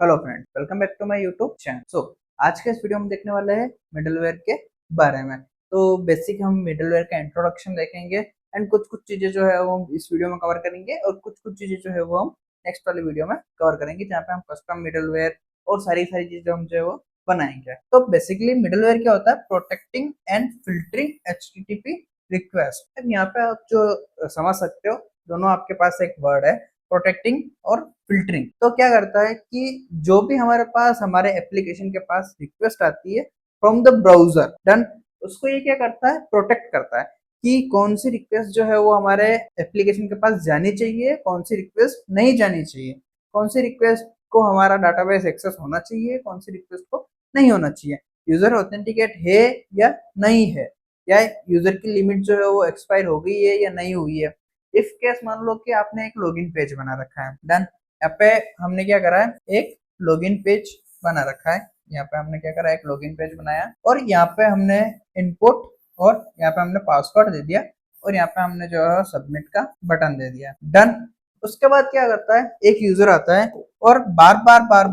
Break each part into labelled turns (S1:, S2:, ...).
S1: Hello friend, welcome back to my YouTube channel. आज के इस वीडियो में देखने वाले हैं मिडलवेयर के बारे में। तो बेसिक हम मिडलवेयर का इंट्रोडक्शन देखेंगे एंड कुछ कुछ चीजें जो है वो हम इस वीडियो में कवर करेंगे और कुछ कुछ चीजें जो है वो हम नेक्स्ट वाली वीडियो में कवर करेंगे, जहाँ पे हम कस्टम मिडलवेयर और सारी सारी चीजें हम जो है वो बनाएंगे। तो बेसिकली मिडलवेयर क्या होता है? Protecting and filtering HTTP request. अब यहाँ पे आप जो समझ सकते हो, दोनों आपके पास एक वर्ड है, प्रोटेक्टिंग और फिल्टरिंग। तो क्या करता है कि जो भी हमारे पास हमारे एप्लीकेशन के पास रिक्वेस्ट आती है फ्रॉम द ब्राउजर डन, उसको ये क्या करता है? प्रोटेक्ट करता है कि कौन सी रिक्वेस्ट जो है वो हमारे एप्लीकेशन के पास जानी चाहिए, कौन सी रिक्वेस्ट नहीं जानी चाहिए, कौन सी रिक्वेस्ट को हमारा डाटाबेस एक्सेस होना चाहिए, कौन सी रिक्वेस्ट को नहीं होना चाहिए, यूजर ऑथेंटिकेट है या नहीं है, या यूजर की लिमिट जो है वो एक्सपायर हो गई है या नहीं हुई है। इफ केस मान लो कि आपने एक लॉगिन पेज बना रखा है, डन। यहाँ पे हमने क्या करा है? एक लॉगिन पेज बना रखा है। यहाँ पे हमने क्या करा? एक लॉगिन पेज बनाया और यहाँ पे हमने इनपुट और यहाँ पे हमने पासवर्ड दे दिया और यहाँ पे हमने जो है सबमिट का बटन दे दिया, डन। उसके बाद क्या करता है? एक यूजर आता है और बार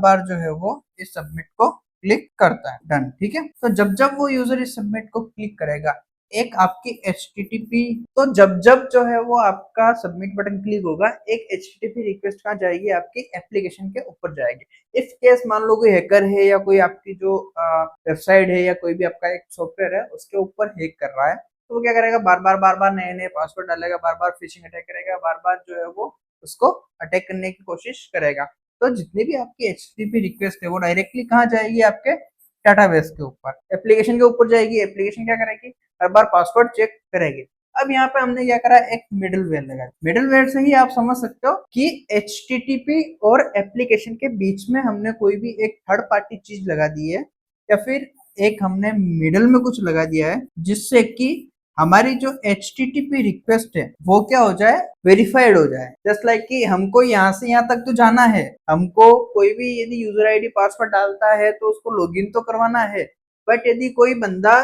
S1: बार जो है वो इस सबमिट को क्लिक करता है, डन। ठीक है, तो जब जब वो यूजर इस सबमिट को क्लिक करेगा, एक आपकी HTTP, तो जब जब जो है वो आपका सबमिट बटन क्लिक होगा, एक HTTP रिक्वेस्ट कहाँ जाएगी? आपकी एप्लीकेशन के ऊपर जाएगी। इफ केस मान लो कोई हैकर है या कोई आपकी जो वेबसाइट है या कोई भी आपका एक सॉफ्टवेयर है उसके ऊपर हैक कर रहा है, तो वो क्या करेगा? बार बार नए नए पासवर्ड डालेगा, बार बार फिशिंग अटैक करेगा, बार बार जो है वो उसको अटैक करने की कोशिश करेगा। तो जितनी भी आपकी HTTP रिक्वेस्ट है वो डायरेक्टली कहाँ जाएगी? आपके डाटाबेस के ऊपर, एप्लीकेशन के ऊपर जाएगी। एप्लीकेशन क्या करेगी? हर बार पासवर्ड चेक करेगी। अब यहाँ पे हमने क्या करा? एक मिडलवेयर लगाया। मिडलवेयर से ही आप समझ सकते हो कि HTTP और एप्लीकेशन के बीच में हमने कोई भी एक थर्ड पार्टी चीज लगा दी है, या फिर एक हमने मिडल में कुछ लगा दिया है, जिससे कि हमारी जो HTTP रिक्वेस्ट है वो क्या हो जाए? वेरीफाइड हो जाए। जस्ट लाइक कि हमको यहाँ से यहाँ तक तो जाना है, हमको कोई भी यदि यूजर आईडी पासवर्ड डालता है तो उसको लॉगिन तो करवाना है, बट यदि कोई बंदा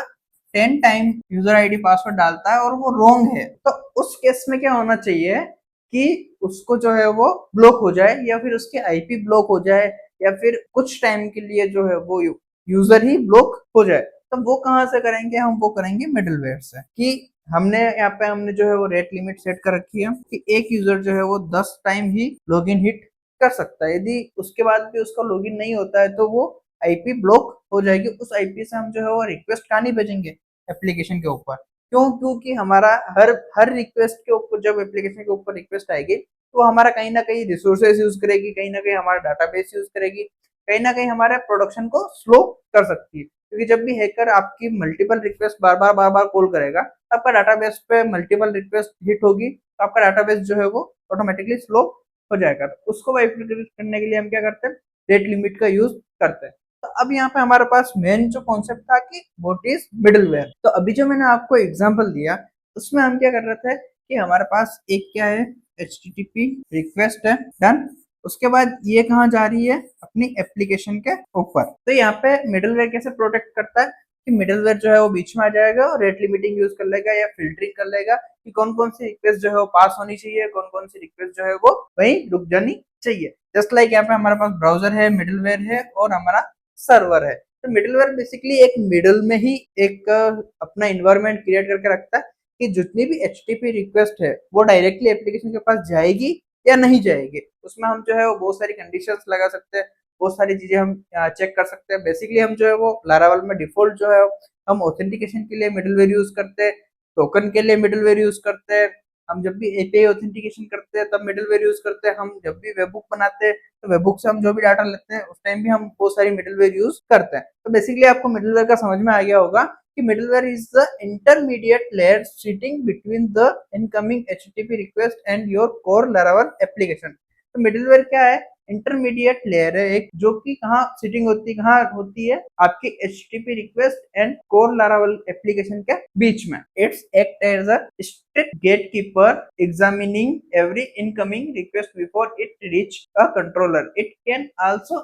S1: 10 टाइम यूजर आईडी पासवर्ड डालता है और वो रॉन्ग है, तो उस केस में क्या होना चाहिए कि उसको जो है वो ब्लॉक हो जाए, या फिर उसके IP ब्लॉक हो जाए, या फिर कुछ टाइम के लिए जो है वो यूजर ही ब्लॉक हो जाए। तो वो कहाँ से करेंगे? हम वो करेंगे मिडलवेयर से। कि हमने यहाँ पे हमने जो है वो रेट लिमिट सेट कर रखी है कि एक यूजर जो है वो 10 टाइम ही लॉगिन हिट कर सकता है। यदि उसके बाद भी उसका लॉगिन नहीं होता है तो वो IP ब्लॉक हो जाएगी। उस IP से हम जो है वो रिक्वेस्ट कहाँ नहीं भेजेंगे? एप्लीकेशन के ऊपर। क्यों? क्योंकि हमारा हर हर रिक्वेस्ट के ऊपर, जब एप्लीकेशन के ऊपर रिक्वेस्ट आएगी तो हमारा कहीं ना कहीं रिसोर्सेज यूज करेगी, कहीं ना कहीं हमारा डाटाबेस यूज करेगी, कहीं ना कहीं हमारे प्रोडक्शन को स्लो कर सकती है। क्योंकि जब भी हैकर आपकी मल्टीपल रिक्वेस्ट बार बार कॉल करेगा, आपका डाटाबेस पे मल्टीपल रिक्वेस्ट हिट होगी, तो आपका डाटाबेस जो है वो ऑटोमेटिकली स्लो हो जाएगा। तो उसको वाइब्रेट करने के लिए हम क्या करते हैं? रेट लिमिट का यूज करते हैं। तो अब यहाँ पे हमारे पास मेन जो कॉन्सेप्ट था कि व्हाट इज मिडलवेयर। तो अभी जो मैंने आपको एग्जांपल दिया उसमें हम क्या कर रहे थे कि हमारे पास एक क्या है? HTTP रिक्वेस्ट है, डन। उसके बाद ये कहाँ जा रही है? अपनी एप्लीकेशन के ऊपर। तो यहाँ पे मिडलवेयर कैसे प्रोटेक्ट करता है कि मिडलवेयर जो है वो बीच में आ जाएगा और रेट लिमिटिंग यूज कर लेगा या फिल्टरिंग कर लेगा कि कौन कौन सी रिक्वेस्ट जो है वो पास होनी चाहिए, कौन कौन सी रिक्वेस्ट जो है वो वहीं रुक जानी चाहिए। जस्ट लाइक यहाँ पे हमारे पास ब्राउजर है, मिडलवेयर है और हमारा सर्वर है। तो मिडलवेयर बेसिकली एक मिडल में ही एक अपना इन्वायरमेंट क्रिएट करके रखता है कि जितनी भी HTTP रिक्वेस्ट है वो डायरेक्टली एप्लीकेशन के पास जाएगी या नहीं जाएगी। उसमें हम जो है वो बहुत सारी कंडीशंस लगा सकते हैं, बहुत सारी चीजें हम चेक कर सकते हैं। बेसिकली हम जो है वो लारावल में डिफॉल्ट जो है हम ऑथेंटिकेशन के लिए मिडलवेयर यूज करते हैं, टोकन के लिए मिडलवेयर यूज करते हैं, हम जब भी API ऑथेंटिकेशन करते हैं तब मिडलवेयर यूज करते हैं, हम जब भी वेबबुक बनाते हैं तो वेबबुक से हम जो भी डाटा लेते हैं उस टाइम भी हम बहुत सारी मिडलवेयर यूज करते हैं। तो बेसिकली आपको मिडलवेयर का समझ में आ गया होगा कि middleware is the intermediate layer sitting between the incoming HTTP request and your core Laravel application. तो मिडलवेयर क्या है? इंटरमीडिएट लेयर है एक, जो कि कहाँ सिटिंग होती है? कहाँ होती है? आपकी HTTP request and core Laravel application के बीच में। It's act as a strict gatekeeper examining every incoming request before it reach a controller. It can also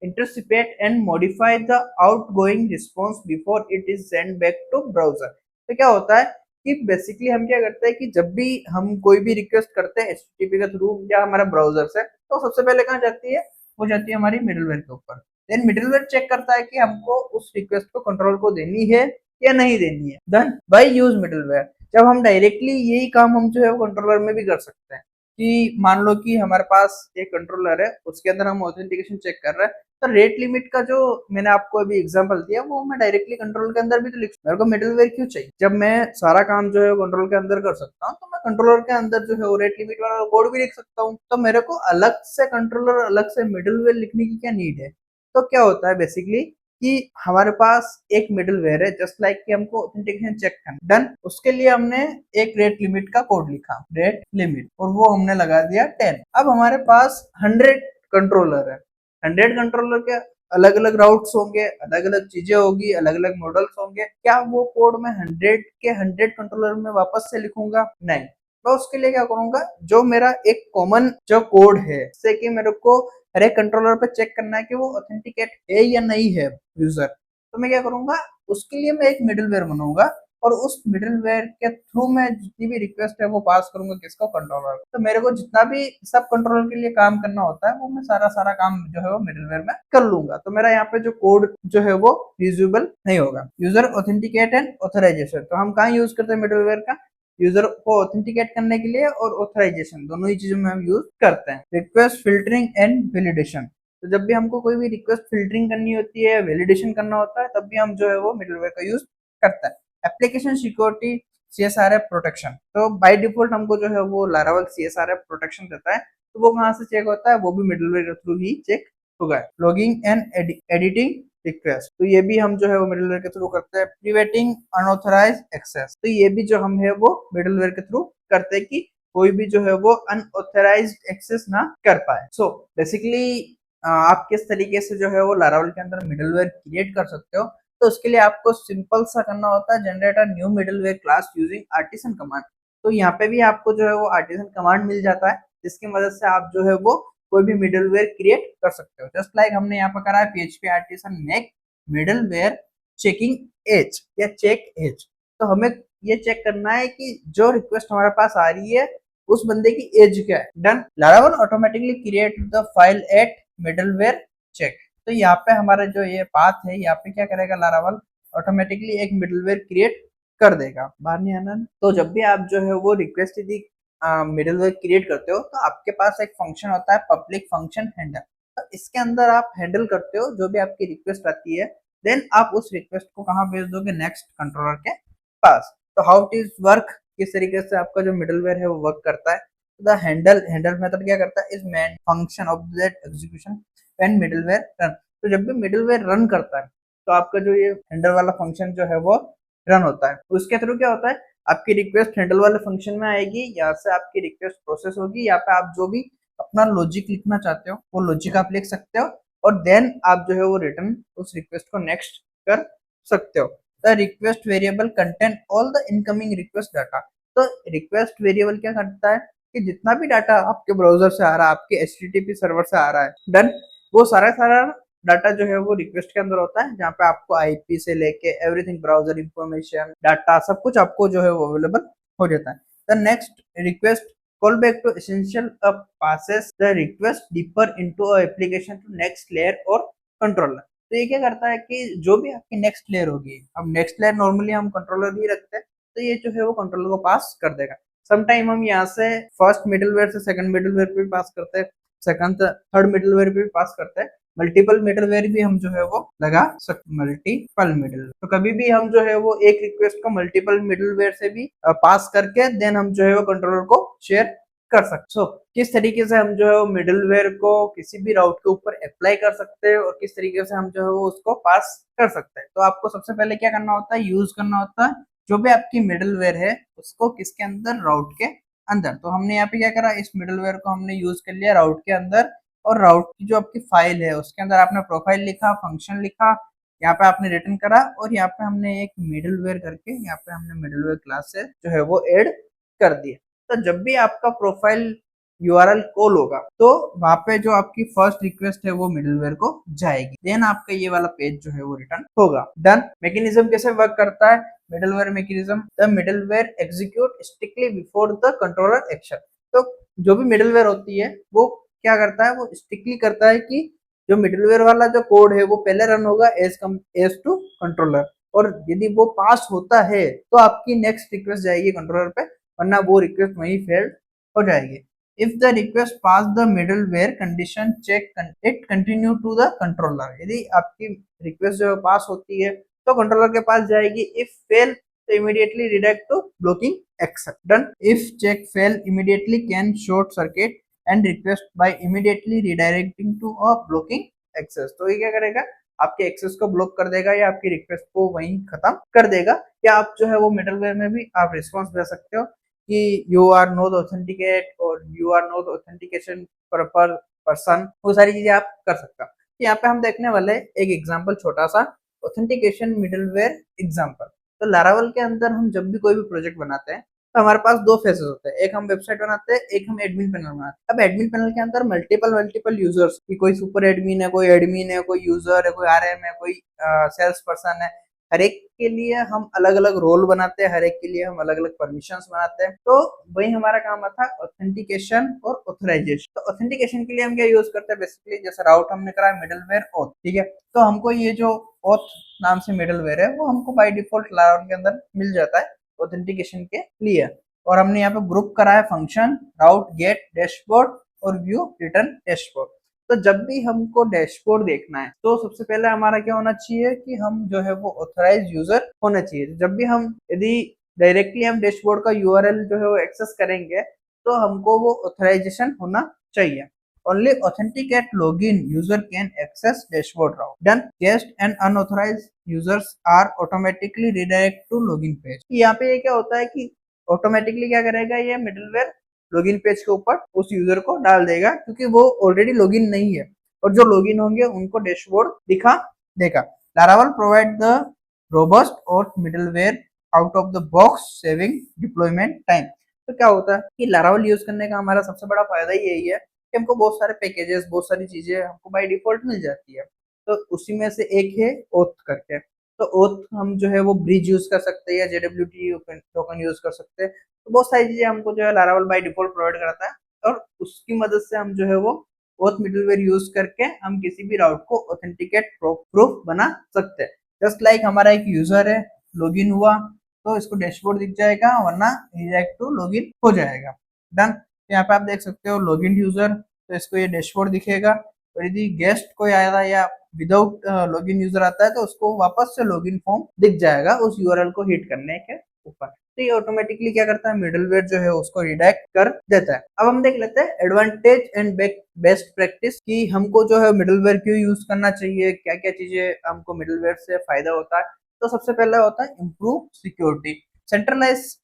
S1: intercept and modify the outgoing response before it is sent back to browser. तो क्या होता है कि basically हम क्या करते हैं कि जब भी हम कोई भी रिक्वेस्ट करते हैं HTTP के थ्रू या हमारा ब्राउजर से, तो सबसे पहले कहाँ जाती है? हो जाती है हमारी मिडलवेयर के ऊपर। देन मिडलवेयर चेक करता है कि हमको उस रिक्वेस्ट को कंट्रोलर को देनी है या नहीं देनी है। देन बाय यूज मिडलवेयर, जब हम डायरेक्टली यही काम हम जो है वो कंट्रोलर में भी कर सकते हैं कि मान लो कि हमारे पास एक कंट्रोलर है, उसके अंदर हम ऑथेंटिकेशन चेक कर रहे हैं, तो रेट लिमिट का जो मैंने आपको अभी एग्जांपल दिया वो मैं डायरेक्टली कंट्रोलर के अंदर भी तो लिख, मेरे को मिडलवेयर क्यों चाहिए? जब मैं सारा काम जो है कंट्रोलर के अंदर कर सकता हूँ, तो मैं कंट्रोलर के अंदर जो है वो रेट लिमिट वाला कोड भी लिख सकता हूँ। तो मेरे को अलग से कंट्रोलर, अलग से मिडलवेयर लिखने की क्या नीड है? तो क्या होता है बेसिकली कि हमारे पास एक मिडलवेयर है, जस्ट लाइक कि हमको ऑथेंटिकेशन चेक करना, डन। उसके लिए हमने एक रेट लिमिट का कोड लिखा, रेट लिमिट, और वो हमने लगा दिया 10। अब हमारे पास 100 कंट्रोलर है, 100 कंट्रोलर के अलग अलग राउट्स होंगे, अलग अलग चीजें होगी, अलग अलग मॉडल्स होंगे। क्या वो कोड मैं 100 के 100 कंट्रोलर में वापस से लिखूंगा? नहीं। तो उसके लिए क्या करूंगा, जो मेरा एक कॉमन जो कोड है, जिससे कि मेरे को हर एक कंट्रोलर पे चेक करना है कि वो ऑथेंटिकेट है या नहीं है यूजर, तो मैं क्या करूंगा, उसके लिए मैं एक मिडलवेयर बनाऊंगा और उस मिडलवेयर के थ्रू मैं जितनी भी रिक्वेस्ट है वो पास करूंगा किसको, कंट्रोलर। तो मेरे को जितना भी सब कंट्रोलर के लिए काम करना होता है वो मैं सारा सारा काम जो है वो मिडलवेयर में कर लूंगा। तो मेरा यहाँ पे जो कोड जो है वो यूजेबल नहीं होगा। यूजर ऑथेंटिकेट एंड ऑथराइजेशन, तो हम कहाँ यूज करते हैं मिडलवेयर का? यूजर को ऑथेंटिकेट करने के लिए और ऑथराइजेशन, दोनों ही चीजों में हम यूज करते हैं। रिक्वेस्ट फिल्टरिंग एंड वैलिडेशन, तो जब भी हमको कोई भी रिक्वेस्ट फिल्टरिंग करनी होती है, वैलिडेशन करना होता है, तब भी हम जो है वो मिडलवेयर का यूज करते हैं। एप्लीकेशन सिक्योरिटी, सीएसआरएफ प्रोटेक्शन, तो बाय डिफॉल्ट हमको जो है वो लारावल सीएसआरएफ प्रोटेक्शन देता है, तो वो कहाँ से चेक होता है? वो भी मिडलवेयर के थ्रू ही चेक होगा। लॉगिंग एंड एडिटिंग रिक्वेस्ट, तो ये भी हम जो है वो मिडलवेयर के थ्रू करते हैं। प्रिवेंटिंग अनऑथराइज्ड एक्सेस, तो ये भी जो हम है वो मिडलवेयर के थ्रू करते हैं कि कोई भी जो है वो अनऑथराइज्ड एक्सेस ना कर पाए। सो बेसिकली आप किस तरीके से जो है वो लारावल के अंदर मिडलवेयर क्रिएट कर सकते हो, तो उसके लिए आपको सिंपल सा करना होता है, generate a new middleware class using artisan command. तो यहाँ पे भी आपको जो है वो आर्टिसन कमांड मिल जाता है, जिसकी मदद से आप जो है वो कोई भी मिडलवेयर क्रिएट कर सकते हो। जस्ट लाइक हमने यहाँ पर करा है PHP artisan make middleware checking age या चेक एज, तो हमें ये चेक करना है कि जो रिक्वेस्ट हमारे पास आ रही है उस बंदे की एज क्या है। Done. Laravel automatically create the file at middleware check, तो यहाँ पे हमारा जो ये पाथ है, यहाँ पे क्या करेगा लारावल, ऑटोमेटिकली एक मिडलवेयर क्रिएट कर देगा। बाहर नहीं आना। तो जब भी आप जो है वो रिक्वेस्ट यदि मिडलवेयर क्रिएट करते हो, तो आपके पास एक फंक्शन होता है पब्लिक फंक्शन हैंडल, तो इसके अंदर आप हैंडल करते हो जो भी आपकी रिक्वेस्ट आती है, देन आप उस रिक्वेस्ट को कहाँ भेज दोगे? नेक्स्ट कंट्रोलर के पास। तो हाउ इट इज वर्क, किस तरीके से आपका जो मिडलवेयर है वो वर्क करता है? द हैंडल मेथड क्या करता है? Is main function of that execution when middleware run, तो जब भी मिडलवेयर रन करता है तो आपका जो ये हैंडल वाला फंक्शन जो है वो रन होता है। उसके थ्रू क्या होता है, आपकी रिक्वेस्ट हैंडल वाले फंक्शन में आएगी, यहाँ से आपकी रिक्वेस्ट प्रोसेस होगी, यहाँ पे आप जो भी अपना लॉजिक लिखना चाहते हो वो लॉजिक आप लिख सकते हो, और देन आप जो है वो रिटर्न उस रिक्वेस्ट को नेक्स्ट कर सकते हो। The request variable content all the incoming request data, तो रिक्वेस्ट वेरिएबल क्या करता है कि जितना भी डाटा आपके ब्राउजर से आ रहा है, आपके HTTP सर्वर से आ रहा है, डन, वो सारा सारा डाटा जो है वो रिक्वेस्ट के अंदर होता है, जहाँ पे आपको आईपी से लेके एवरीथिंग, ब्राउजर इंफॉर्मेशन, डाटा, सब कुछ आपको जो है वो अवेलेबल हो जाता है। The next request callback to essential passes the request deeper into a application to next layer or controller, तो ये क्या करता है कि जो भी आपकी नेक्स्ट लेयर होगी, अब नेक्स्ट लेयर नॉर्मली हम कंट्रोलर ही रखते हैं, तो ये जो है वो कंट्रोलर को पास कर देगा। समटाइम हम यहाँ से फर्स्ट मिडलवेयर से सेकंड मिडलवेयर पे भी पास करते हैं, सेकंड थर्ड मिडलवेयर पे भी पास करते हैं, मल्टीपल मिडलवेयर भी हम जो है वो लगा सकते, मल्टीपल मिडलवेयर। तो कभी भी हम जो है वो एक रिक्वेस्ट को मल्टीपल मिडलवेयर से भी पास करके देन हम जो है वो कंट्रोलर को शेयर कर सकते। सो किस तरीके से हम जो है वो मिडलवेयर को किसी भी राउट के ऊपर अप्लाई कर सकते हैं और किस तरीके से हम जो है वो उसको पास कर सकते हैं। तो आपको सबसे पहले क्या करना होता है, यूज करना होता है जो भी आपकी मिडलवेयर है उसको किसके अंदर, राउट के अंदर। तो हमने यहाँ पे क्या करा, इस मिडलवेयर को हमने यूज कर लिया राउट के अंदर, और राउट की जो आपकी फाइल है उसके अंदर आपने प्रोफाइल लिखा, फंक्शन लिखा, यहाँ पे आपने रिटर्न करा, और यहाँ पे हमने एक मिडलवेयर करके यहाँ पे हमने मिडलवेयर क्लास से जो है वो ऐड कर दिया। तो जब भी आपका प्रोफाइल URL कॉल होगा तो वहां पे जो आपकी फर्स्ट रिक्वेस्ट है वो मिडलवेयर को जाएगी, देन आपका ये वाला पेज जो है वो रिटर्न होगा। डन। मैकेनिज्म कैसे वर्क करता है? Middleware mechanism, the middleware execute strictly before the controller action, तो जो भी मिडलवेयर होती है वो क्या करता है, वो स्ट्रिक्टली करता है कि जो मिडलवेयर वाला जो कोड है वो पहले रन होगा एज टू कंट्रोलर, और यदि वो पास होता है तो आपकी नेक्स्ट रिक्वेस्ट जाएगी कंट्रोलर पे, वरना वो रिक्वेस्ट वहीं फेल्ड हो जाएगी। If the request pass the middleware condition check it continue to the controller, यदि आपकी रिक्वेस्ट जो पास होती है तो कंट्रोलर के पास जाएगी। इफ फेल तो immediately redirect to blocking access. Done. If check fail immediately can short circuit and request by immediately redirecting to a blocking access. तो ये क्या करेगा, आपके एक्सेस को ब्लॉक कर देगा या आपकी रिक्वेस्ट को वहीं खत्म कर देगा। या आप जो है वो मिडलवेयर में भी आप रिस्पॉन्स दे सकते हो कि यू आर नॉट ऑथेंटिकेट और यू आर नॉट ऑथेंटिकेशन पर पर्सन, वो सारी चीजें आप कर सकते हो। यहाँ पे हम देखने वाले एक एग्जांपल, छोटा सा ऑथेंटिकेशन मिडलवेयर एग्जांपल। तो लारावल के अंदर हम जब भी कोई भी प्रोजेक्ट बनाते हैं तो हमारे पास दो फेसेस होते हैं, एक हम वेबसाइट बनाते हैं, एक हम एडमिन पैनल बनाते हैं। अब एडमिन पैनल के अंदर मल्टीपल यूजर्स की, कोई सुपर एडमिन है, कोई यूजर है, कोई आरएम है, कोई सेल्स पर्सन है, हर एक के लिए हम अलग अलग रोल बनाते हैं, हर एक के लिए हम अलग अलग परमिशंस बनाते हैं। तो वही हमारा काम आता है ऑथेंटिकेशन और ऑथराइजेशन। तो ऑथेंटिकेशन के लिए हम क्या यूज करते हैं, बेसिकली जैसे राउट हमने करा मिडलवेयर ऑथ, ठीक है। तो हमको ये जो ऑथ नाम से मिडलवेयर है वो हमको बाय डिफॉल्ट लारावल के अंदर मिल जाता है ऑथेंटिकेशन के लिए। और हमने यहाँ पे ग्रुप करा है फंक्शन राउट गेट डैशबोर्ड और व्यू रिटर्न डैशबोर्ड। तो जब भी हमको डैशबोर्ड देखना है तो सबसे पहले हमारा क्या होना चाहिए कि हम जो है वो ऑथराइज यूजर होना चाहिए। जब भी हम यदि डायरेक्टली हम डैशबोर्ड का यूआरएल जो है वो एक्सेस करेंगे तो हमको वो ऑथराइजेशन होना चाहिए। Only authenticate login user can access dashboard route. Done. Guest and unauthorized users are automatically redirect to login page. यहाँ पे ये क्या होता है कि ऑटोमेटिकली क्या करेगा, ये मिडलवेयर लॉगिन पेज के ऊपर उस यूजर को डाल देगा, क्योंकि वो ऑलरेडी लॉगिन नहीं है, और जो लॉगिन होंगे उनको डैशबोर्ड दिखा देगा। लारावल प्रोवाइड द रोबस्ट और middleware out of the box saving deployment time. तो क्या होता है कि लारावल यूज करने का हमारा सबसे बड़ा फायदा यही है कि हमको बहुत सारे पैकेजेस, बहुत सारी चीजें हमको बाय डिफॉल्ट मिल जाती है। तो उसी में से एक है ओथ करके। तो ओथ हम जो है वो ब्रिज यूज कर सकते हैं या जेडब्ल्यूटी टोकन यूज कर सकते हैं। तो बहुत सारी चीजें हमको जो है लारावल बाय डिफॉल्ट प्रोवाइड कराता है, और उसकी मदद से हम जो है वो ओथ मिडलवेयर यूज करके हम किसी भी राउट को ऑथेंटिकेट प्रूफ बना सकते हैं। जस्ट लाइक हमारा एक यूजर है, लॉगिन हुआ तो इसको डैशबोर्ड दिख जाएगा, वरना रिडायरेक्ट टू लॉगिन हो जाएगा। डन। यहाँ पे आप देख सकते हो लॉगिन यूजर, तो इसको ये डैशबोर्ड दिखेगा। और यदि गेस्ट कोई आया या विदाउट लॉगिन यूजर आता है तो उसको वापस से लॉगिन फॉर्म दिख जाएगा उस यूआरएल को हिट करने के ऊपर। तो ये ऑटोमेटिकली क्या करता है, मिडलवेयर जो है उसको रिडायरेक्ट कर देता है। अब हम देख लेते हैं एडवांटेज एंड बेस्ट प्रैक्टिस कि हमको जो है मिडलवेयर क्यों यूज करना चाहिए, क्या क्या चीजें हमको मिडलवेयर से फायदा होता है। तो सबसे पहला होता है improve security. Centralise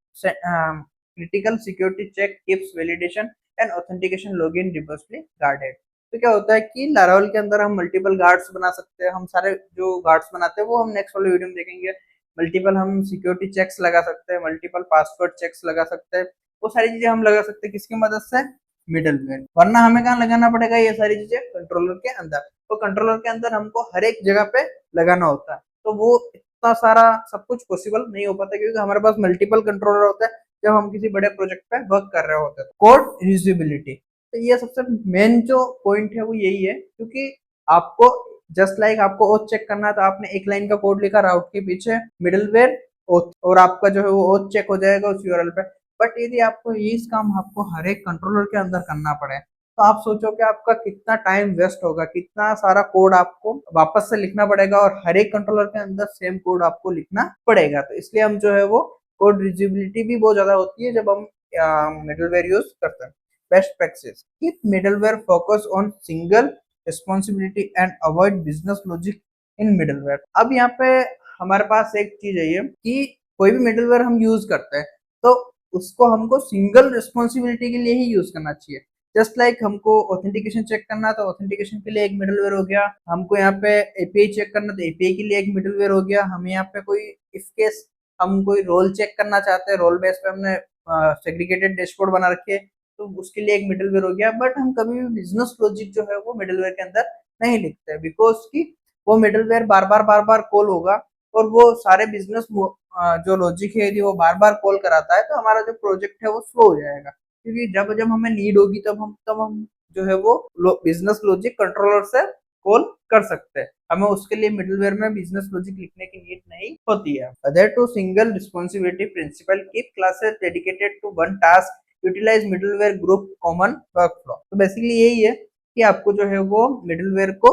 S1: critical security check keeps validation and authentication login reversely guarded. तो क्या होता है कि लारावल के अंदर हम मल्टीपल गार्ड्स बना सकते हैं। हम सारे जो गार्ड्स बनाते हैं वो हम नेक्स्ट वाले वीडियो में देखेंगे। मल्टीपल हम सिक्योरिटी चेक्स लगा सकते हैं, मल्टीपल पासवर्ड चेक्स लगा सकते हैं, वो सारी चीजें हम लगा सकते हैं किसकी मदद से, मिडलवेयर। वरना हमें कहाँ लगाना पड़ेगा ये सारी चीजें, कंट्रोलर के अंदर। तो कंट्रोलर के अंदर हमको हर एक जगह पे लगाना होता है, तो वो इतना सारा सब कुछ पॉसिबल नहीं हो पाता, क्योंकि हमारे पास मल्टीपल कंट्रोलर होता है जब हम किसी बड़े प्रोजेक्ट पे वर्क कर रहे होते हैं। कोड यूजिबिलिटी, तो ये सबसे मेन जो पॉइंट है वो यही है, क्योंकि आपको जस्ट लाइक आपको ओथ चेक करना है तो आपने एक लाइन का कोड लिखा राउट के पीछे मिडलवेयर ओथ, और आपका जो है वो ओथ चेक हो जाएगा उस यूआरएल पे। बट यदि आपको ये काम आपको हर एक कंट्रोलर के अंदर करना पड़े तो आप सोचो कि आपका कितना टाइम वेस्ट होगा, कितना सारा कोड आपको वापस से लिखना पड़ेगा, और हर एक कंट्रोलर के अंदर सेम कोड आपको लिखना पड़ेगा। तो इसलिए हम जो है वो कोड रीयूजेबिलिटी भी बहुत ज्यादा होती है जब हम मिडलवेयर यूज करते हैं। Best practice keep middleware focus on single responsibility and avoid business logic in middleware. अब यहाँ पे हमारे पास एक चीज है ये कि कोई भी मिडलवेयर हम यूज करते हैं तो उसको हमको सिंगल रिस्पॉन्सिबिलिटी के लिए ही यूज करना चाहिए। जस्ट लाइक हमको ऑथेंटिकेशन चेक करना तो ऑथेंटिकेशन के लिए एक मिडलवेयर हो गया, हमको यहाँ पे एपीआई चेक करना तो एपीआई के लिए एक मिडलवेयर हो गया, हमें यहाँ पे कोई इफ केस हम कोई रोल चेक करना चाहते हैं, रोल बेस पे हमने सेग्रीगेटेड डैशबोर्ड बना रखे तो उसके लिए एक मिडलवेयर हो गया। बट हम कभी भी बिजनेस लॉजिक जो है वो मिडलवेयर के अंदर नहीं लिखते, बिकॉज की वो मिडलवेयर बार बार कॉल होगा, और वो सारे बिजनेस जो लॉजिक है यदि वो बार बार कॉल कराता है तो हमारा जो प्रोजेक्ट है वो स्लो हो जाएगा। क्योंकि जब जब हमें नीड होगी तब हम जो है वो बिजनेस लॉजिक कंट्रोलर से कॉल कर सकते हैं। हमें उसके लिए मिडलवेयर में बिजनेस लॉजिक लिखने की नीड नहीं होती है। Other to single responsibility principle keep classes dedicated to one task utilise middleware group common workflow. तो बेसिकली यही है कि आपको जो है वो मिडलवेयर को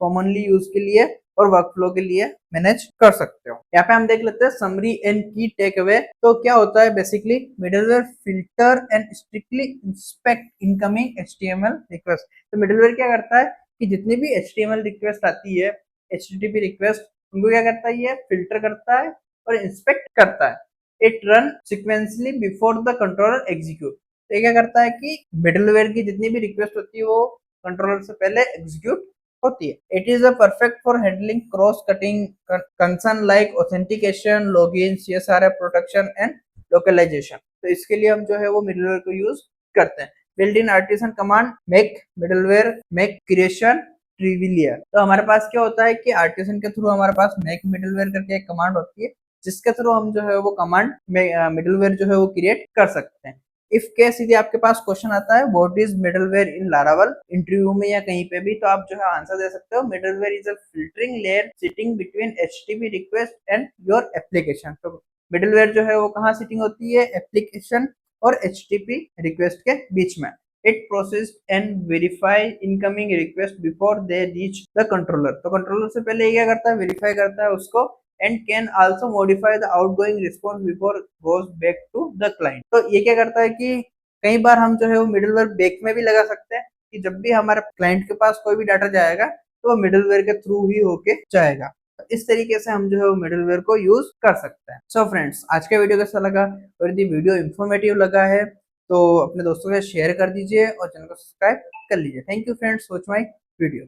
S1: कॉमनली यूज के लिए और वर्कफ्लो के लिए मैनेज कर सकते हो। यहाँ पे हम देख लेते हैं समरी एंड की टेक अवे। तो क्या होता है basically, middleware filter and strictly inspect incoming HTML request. तो मिडलवेयर क्या करता है कि जितनी भी एचटीएमएल रिक्वेस्ट आती है, एचटीटीपी रिक्वेस्ट, उनको क्या करता है, ये फिल्टर करता है और इंस्पेक्ट करता है। It run sequentially before the controller execute. तो ये क्या करता है कि मिडलवेयर की जितनी भी रिक्वेस्ट होती है वो कंट्रोलर से पहले एग्जीक्यूट होती है। It is a perfect for handling cross cutting concern like authentication, login, CSRF protection and localization. तो इसके लिए हम जो है वो मिडलवेयर को यूज करते हैं। Build in artisan command make middleware make creation trivial. तो हमारे पास क्या होता है कि आर्टिसन के थ्रू हमारे पास मेक मिडलवेयर करके एक कमांड होती है, जिसके थ्रू हम जो है वो कमांड मिडलवेयर जो है वो क्रिएट कर सकते हैं। इफ केस यदि आपके पास क्वेश्चन आता है what is middleware in Laravel, interview में या कहीं पे भी, तो आप जो है आंसर दे सकते हो middleware is a filtering layer sitting between HTTP request and your application. तो मिडलवेयर जो है वो कहाँ सिटिंग होती है, एप्लीकेशन और एचटीटीपी रिक्वेस्ट के बीच में। It process and verify incoming request before they reach the controller. तो कंट्रोलर से पहले ये क्या करता है, वेरीफाई करता है उसको, and can also modify the outgoing response before goes back to the client। तो ये क्या करता है कि कई बार हम जो है वो मिडलवेयर बैक में भी लगा सकते हैं कि जब भी हमारे क्लाइंट के पास कोई भी डाटा जाएगा तो वो मिडलवेयर के थ्रू ही होके जाएगा। तो इस तरीके से हम जो है वो मिडलवेयर को यूज कर सकते हैं। सो फ्रेंड्स, आज का वीडियो कैसा लगा, और यदि वीडियो इंफॉर्मेटिव लगा है तो अपने दोस्तों के साथ शेयर कर दीजिए और चैनल को सब्सक्राइब कर लीजिए। Thank you friends, watch my video.